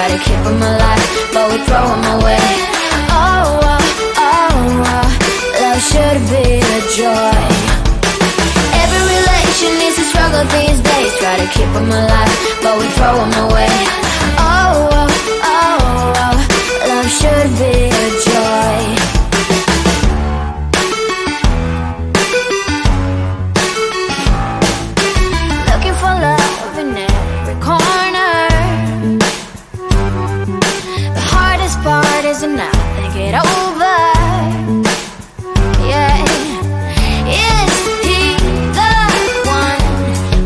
try to keep them alive, but we throw them away. Oh, oh, oh, oh, love should be a joy. Every relation needs a struggle these days, try to keep them alive, but we throw them away. Oh, oh, oh, oh, love should be a joy. And now think it over. Yeah, is he the one?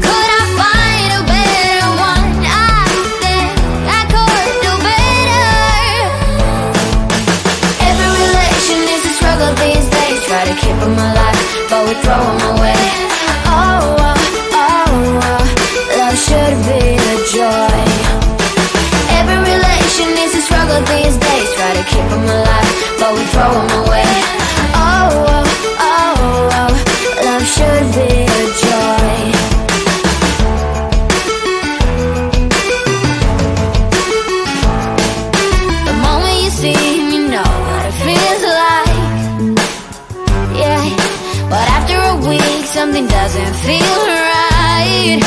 Could I find a better one? I think I could do better. Every relation is a struggle these days, try to keep them alive, but we throw them away. Oh, oh, oh, oh, love should be a joy. Every relation is a struggle these days, try to keep them alive, but we throw them away. Oh, oh, oh, oh, love should be a joy. The moment you see him, you know what it feels like. Yeah, but after a week, something doesn't feel right.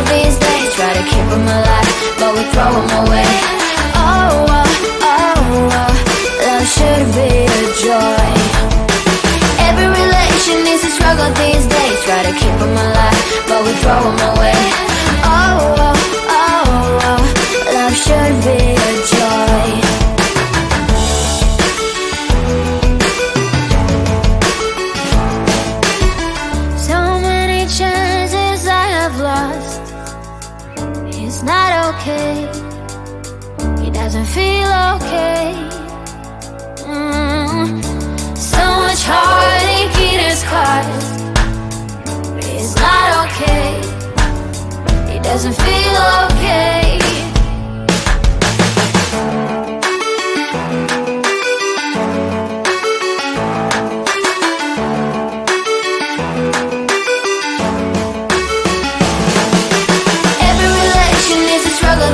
These days, try to keep them alive, but we throw them away. Oh, oh, oh, oh, love should be a joy. Every relation is a struggle these days, try to keep them alive, but we throw them away. Oh, oh, oh, oh, love should be a joy. It's not okay, he doesn't feel okay. So much heartache in his heart. It's not okay, he doesn't feel okay.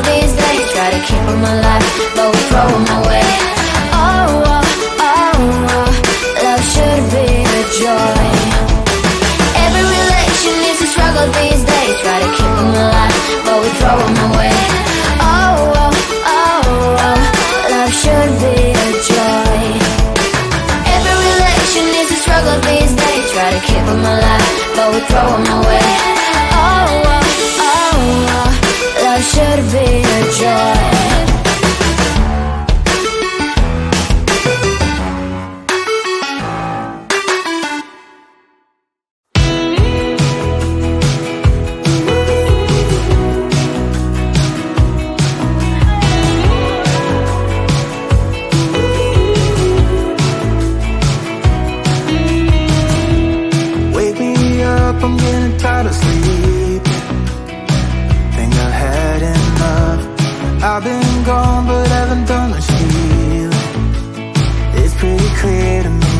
These days, try to keep them alive, but we throw them away. Oh, oh, oh, oh, love should be a joy. Every relation is a struggle these days, try to keep them alive, but we throw them away. Oh, oh, oh, oh, love should be a joy. Every relation is a struggle these days, try to keep them alive, but we throw them away. Oh, oh, oh, oh, love should be a joy. Wake me up, I'm getting tired of sleep. Think I've had enough. I've been gone but haven't done much healing. It's pretty clear to me,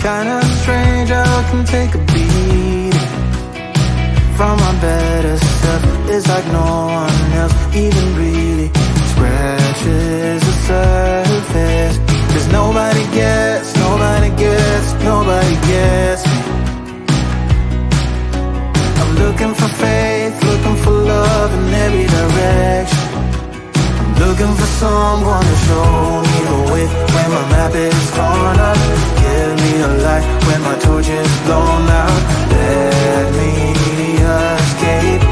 kinda strange how I can take a beat from my better self. It's like no one else even really scratches the surface. 'Cause nobody gets, nobody gets, nobody gets me. I'm looking for faith, looking for love in every direction. I'm looking for someone to show me the way when my map is torn up. Give me a light when my torch is blown out. Let me escape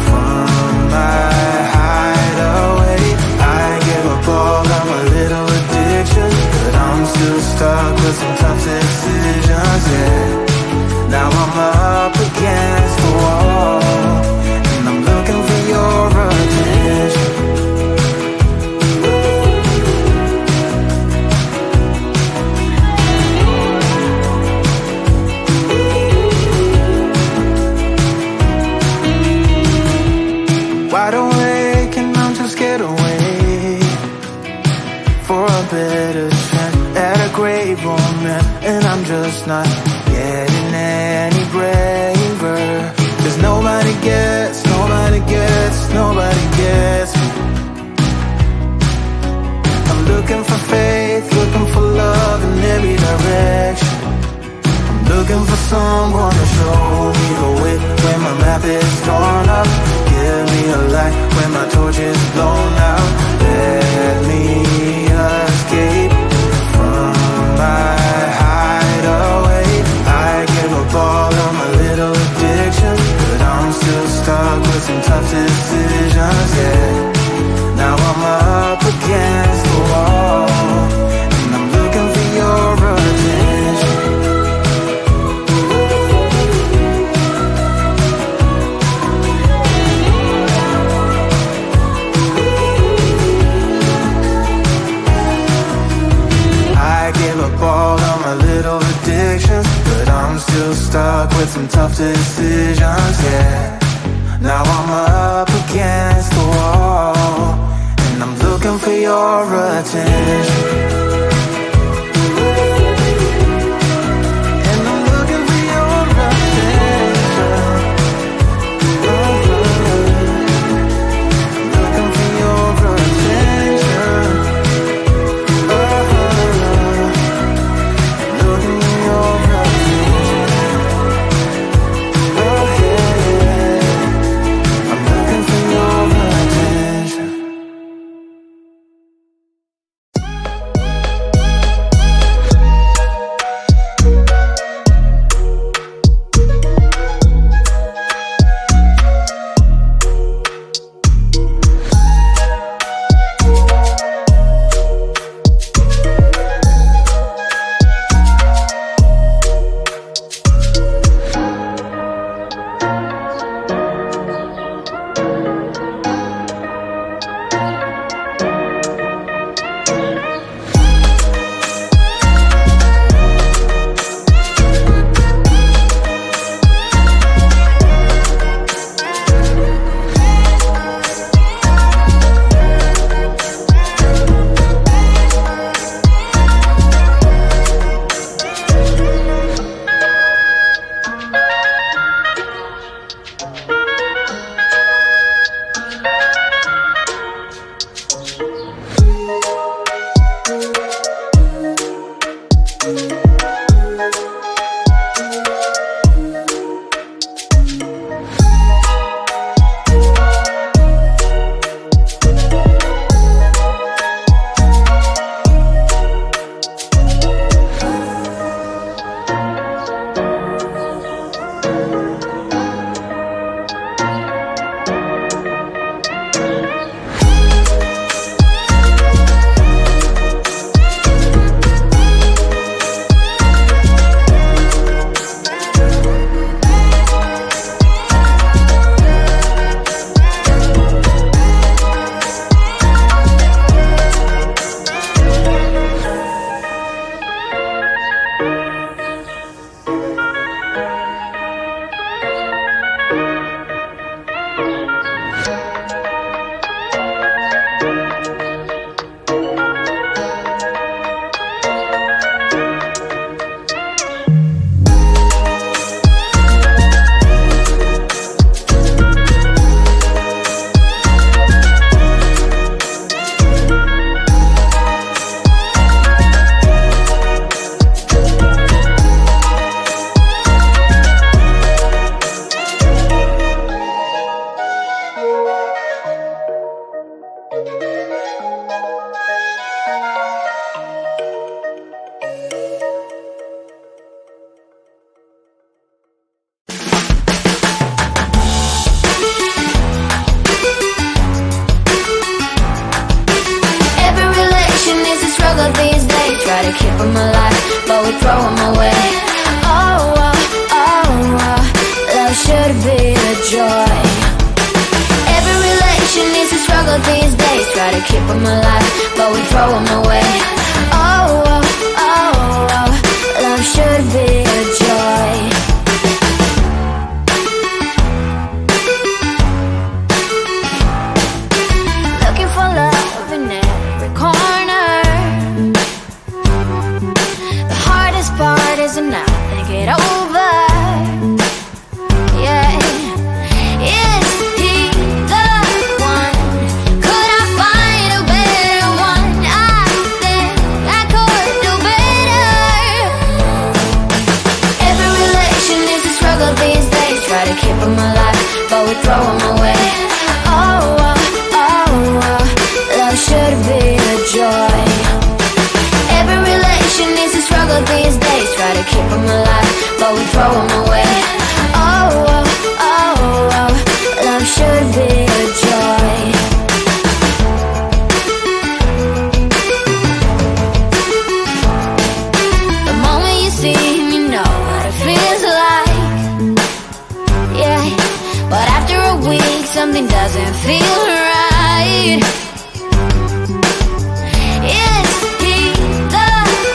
from my hideaway. I give up all of my little addictions, but I'm still stuck with some tough decisions, yeah. Now I'm up against the wall, and I'm looking for your attention. Wide awake and I'm too scared away. better chance at a great romance, and I'm just not getting any braver. 'Cause nobody gets me. I'm looking for faith, looking for love in every direction. I'm looking for someone to show me the way when my map is torn up. Give me a light when my torch is blown out. Let me escape from my hideaway. I give up all of my little addictions, but I'm still stuck with some tough decisions, yeah. Now I'm up against the wall, and I'm looking for your attention. I give up all of my little addictions, but I'm still stuck with some tough decisions, yeah. Now I'm up against the wall, and I'm looking for your attention. And I'm looking for your attention. I'm looking for your attention. Looking for your attention. I'm looking for your attention. try to keep them alive, but we throw them away. Oh, oh, oh, oh, love should be a joy. Looking for love in every corner. weak, something doesn't feel right. Is he the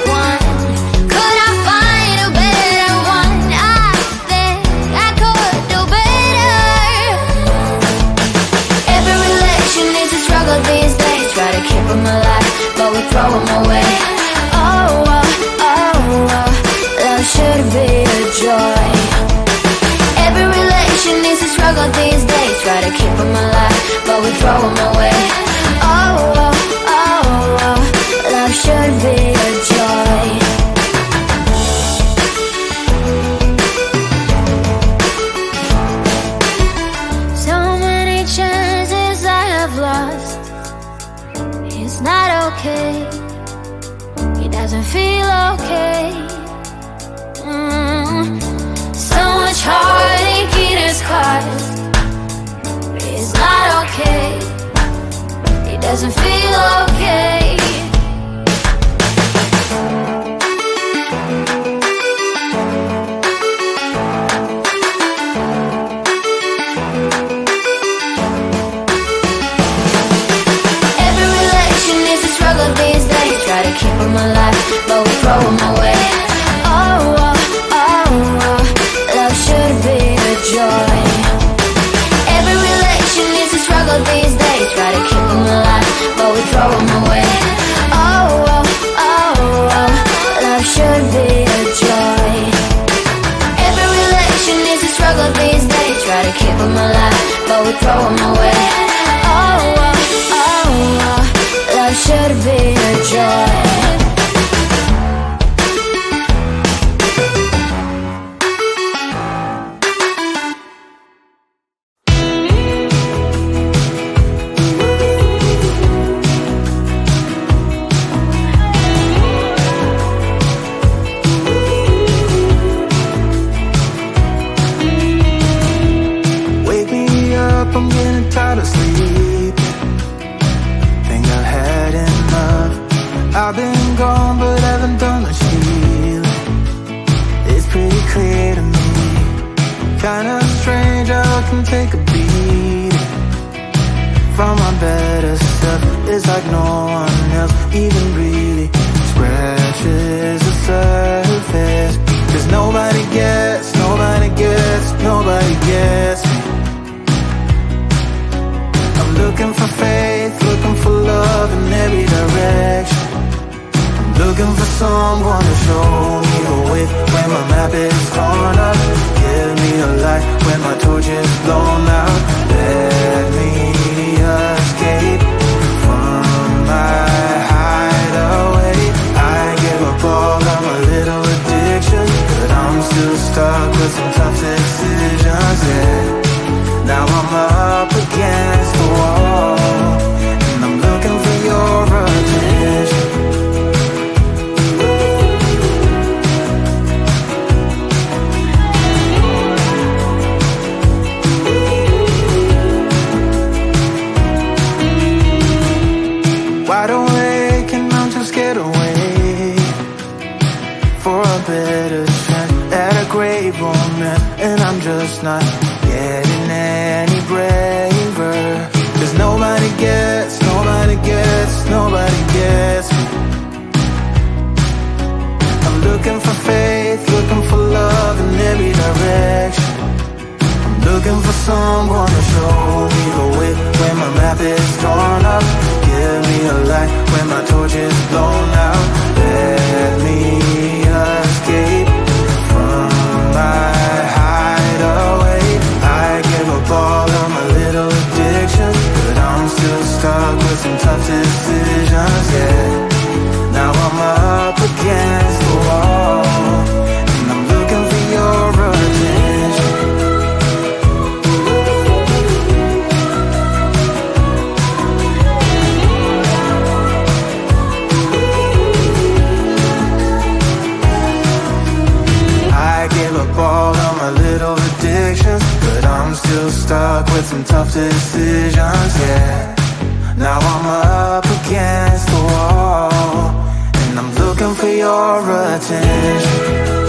one? Could I find a better one? I think I could do better. Every relation is a struggle these days. Try to keep them alive, but we throw them away. Oh, oh, oh, oh, love should be a joy. Every relation is a struggle these days. Try to keep them alive, but we throw them away. Oh, oh, oh, oh, love should be a joy. So many chances I have lost. It's not okay. It doesn't feel okay. So much heartache it has caused. It's not okay. It doesn't feel okay. Every relation is a struggle these days. Try to keep them alive, but we throw them away. Oh, oh, oh, oh, love should be a joy. Every relation is a struggle these days. Try to keep them alive, but we throw them away. Oh, oh, oh, oh, love should be a joy. Every relation is a struggle these days. Try to keep them alive, but we throw them away. Oh, oh, oh, oh, love should be a joy. Wake me up, I'm getting tired of sleeping. Think I've had enough. I've been gone, but haven't done much healing. It's pretty clear to me. Kinda strange how I can take a beating from my better stuff. It's like no one else even really scratches the surface. 'Cause nobody gets, nobody gets, nobody gets me. I'm looking for faith, looking for love in every direction. I'm looking for someone to show me the way when my map is torn up. Give me a light when my torch is blown out. Let me escape from my hideaway. I give up all of my little addictions, but I'm still stuck with some tough decisions, yeah. Now I'm up against the wall, and I'm looking for your attention. Wide awake and I'm just scared away for a better chance at a great romance, and I'm just not getting any braver. 'Cause nobody gets, nobody gets, nobody gets me. I'm looking for faith, looking for love in every direction. I'm looking for someone to show me the way when my map is torn up. Give me a light when my torch is blown out. Let me escape from my hideaway. I give up all of my little addictions, but I'm still stuck with some tough decisions, yeah. Now I'm up against the wall, and I'm looking for your attention. I give up all of my little addictions, but I'm still stuck with some tough decisions, yeah. Now I'm up against the wall, and I'm looking for your attention.